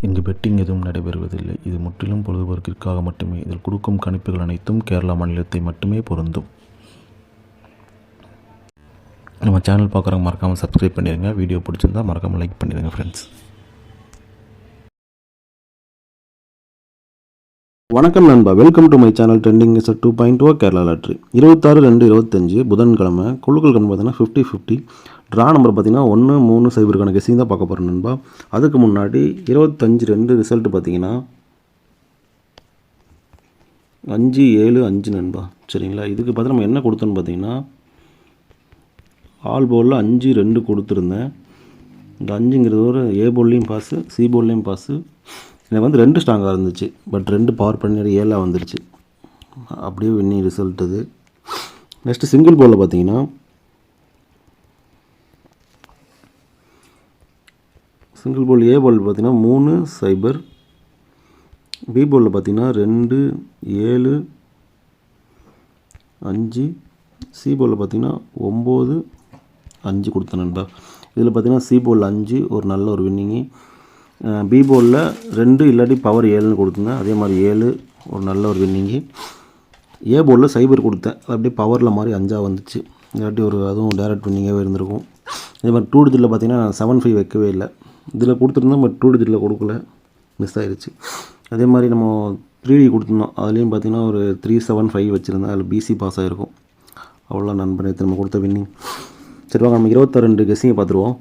இங்கு பெட்டிங் எதுவும் நடைபெறுவதில்லை. இது முற்றிலும் பொழுதுபோக்கிற்காக மட்டுமே. இதில் கொடுக்கும் கணிப்புகள் அனைத்தும் கேரளா மாநிலத்தை மட்டுமே பொருந்தும். நம்ம சேனல் பார்க்குறவங்க மறக்காமல் சப்ஸ்கிரைப் பண்ணிடுங்க. வீடியோ பிடிச்சிருந்தா மறக்காமல் லைக் பண்ணிடுங்க ஃப்ரெண்ட்ஸ். வணக்கம் நண்பா, welcome to my channel trending is 2.0 Kerala lottery. 26/2/25 புதன்கிழமை குழுக்கள் கணக்கு பார்த்தீங்கன்னா 50-50. ட்ரா நம்பர் பார்த்தீங்கன்னா 1, 3, 0 கெஸிங் தான் பார்க்க போகிறேன் நண்பா. அதுக்கு முன்னாடி 25/2 ரிசல்ட் பார்த்தீங்கன்னா 5-7-5 நண்பா. சரிங்களா, இதுக்கு பார்த்து நம்ம என்ன கொடுத்தோன்னு பார்த்தீங்கன்னா ஆல் போலில் 5-2 கொடுத்துருந்தேன். இந்த 5ங்கிறது ஒரு ஏ போல்லையும் பாஸு, சி போல்லையும் பாஸு. எனக்கு வந்து 2 ஸ்ட்ராங்காக இருந்துச்சு, பட் 2 பவர் பண்ணி 7 வந்துருச்சு. அப்படியே வின்னிங் ரிசல்ட் இது. நெக்ஸ்ட்டு சிங்கிள் போலில் பார்த்தீங்கன்னா சிங்கிள் போல் ஏ போல் பார்த்தீங்கன்னா 3-0, பி போலில் பார்த்தீங்கன்னா 2-7-5, சி போலில் பார்த்தீங்கன்னா 9-5 கொடுத்தேன் நண்பா. இதில் பார்த்தீங்கன்னா சி போலில் 5 ஒரு நல்ல ஒரு வின்னிங்கு. பி போலில் 2 இல்லாட்டி பவர் 7ன்னு கொடுத்துருந்தேன், அதே மாதிரி 7 ஒரு நல்ல ஒரு வின்னிங்கு. ஏ போலில் 0 கொடுத்தேன், அது அப்படியே பவரில் மாதிரி 5 வந்துச்சு, இல்லாட்டி ஒரு அதுவும் டேரக்ட் வின்னிங்காகவே இருந்திருக்கும். அதே மாதிரி 2 டிஜிட்டில் பார்த்தீங்கன்னா 7-5 வைக்கவே இல்லை. இதில் கொடுத்துருந்தோம், பட் 2 டிஜிட்டில் கொடுக்கல, மிஸ் ஆயிடுச்சு. அதே மாதிரி நம்ம 3D கொடுத்துருந்தோம், அதுலேயும் பார்த்தீங்கன்னா ஒரு 3-7-5 வச்சுருந்தேன், அதில் பிசி பாஸ் ஆகிருக்கும். அவ்வளோ நண்பன் நம்ம கொடுத்த வின்னிங். சரி வாங்க, நம்ம 26 கெஸிங்கை பார்த்துருவோம்.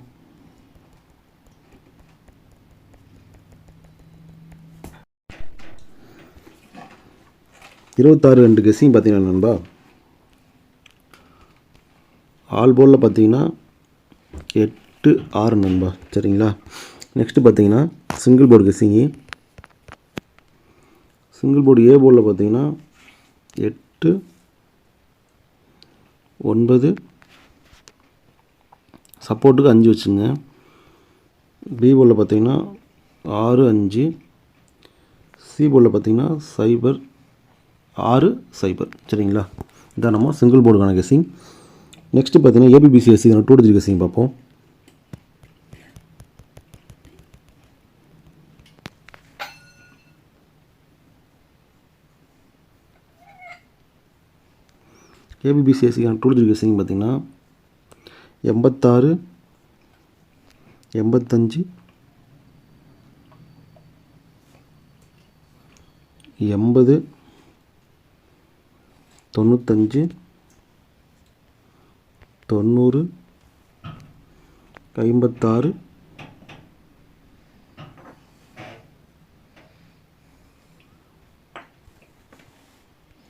ரெண்டு கெஸிங் பார்த்தீங்கன்னா நண்பா, ஆல் போலில் பார்த்தீங்கன்னா 8-6 நண்பா. சரிங்களா, நெக்ஸ்ட்டு பார்த்தீங்கன்னா சிங்கிள் போர்டு கெஸிங்கு. சிங்கிள் போர்டு ஏ போலில் பார்த்தீங்கன்னா 8-9, சப்போர்ட்டுக்கு 5 வச்சுங்க. பி போலில் பார்த்தீங்கன்னா 6-5, சி போலில் பார்த்தீங்கன்னா 0-6-0. சரிங்களா, இதான் நம்ம சிங்கிள் போர்டுக்கான கெஸிங். நெக்ஸ்ட்டு பார்த்தீங்கன்னா ஏபிபிசிஎஸ்சி 2 டிஜிட் கெஸிங் பார்ப்போம். ஏபிபிசிஎஸ்சிக்கான 2 டிஜிட் கெஸிங் பார்த்தீங்கன்னா 86, 85, 80, 95, 90, 56,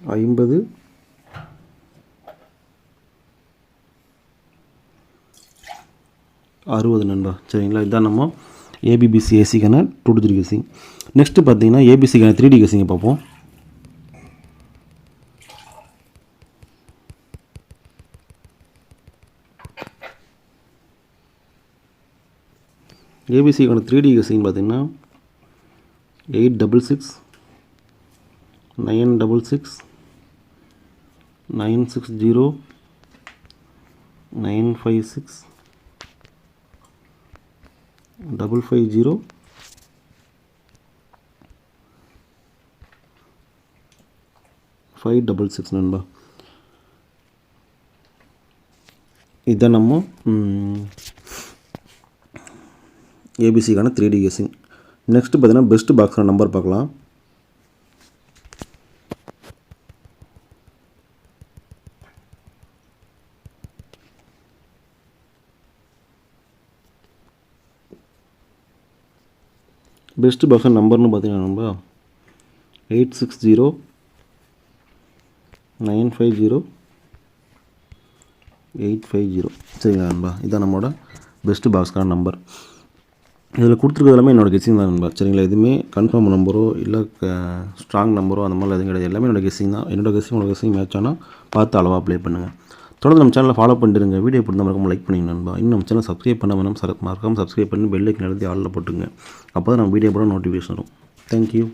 50, 60 நண்பா. சரிங்களா, இதுதான் நம்ம ஏபிபிசிஎஸ்சிக்கான 2 டிஜிட் கெஸிங். நெக்ஸ்ட்டு பார்த்தீங்கன்னா ஏபிசிக்கான 3D கெஸிங்கை பார்ப்போம். ஏபிசிக்கான 3D கெஸிங் பார்த்தீங்கன்னா 866, 966, 960, 956, 550, 566 நண்பா. இதுதான் நம்ம ஏபிசிக்கான 3D கெஸிங். நெக்ஸ்ட்டு பார்த்தீங்கன்னா பெஸ்ட் பாக்ஸான நம்பர் பார்க்கலாம். பெஸ்ட் பாக்ஸான நம்பர்னு பார்த்தீங்கன்னா நம்ப 860, 950, 850. சரிங்களா நண்பா, இதுதான் நம்மளோட பெஸ்ட்டு பாக்ஸ்க்கான நம்பர். இதில் கொடுத்துருக்கிறது எல்லாமே என்னோடய கெஸிங் தான் நண்பா. சரிங்களா, எதுவுமே கன்ஃபார்ம் நம்பரோ இல்லை ஸ்ட்ராங் நம்பரோ அந்த மாதிரிலாம் எதுவும் கிடையாது. எல்லாமே என்னோடய கெஸிங் தான். என்னோடய கெஸிங் உங்களோட கெஸிங் மேட்ச் ஆனால் பார்த்து அளவாக ப்ளே பண்ணுங்கள். தொடர்ந்து நம்ம சேனலை ஃபாலோ பண்ணிடுங்க. வீடியோ பிடிச்ச மறக்காம லைக் பண்ணிங்க நண்பா. இன்னும் நம்ம சேனல் சப்ஸ்கிரைப் பண்ணாமல் மறக்காமல் சப்ஸ்கிரைப் பண்ணி பெல் ஐக்கன் அழுத்தி ஆலில் போட்டுங்க. அப்போ தான் நம்ம வீடியோ போட நோட்டிஃபிகேஷன் வரும். தேங்க்யூ.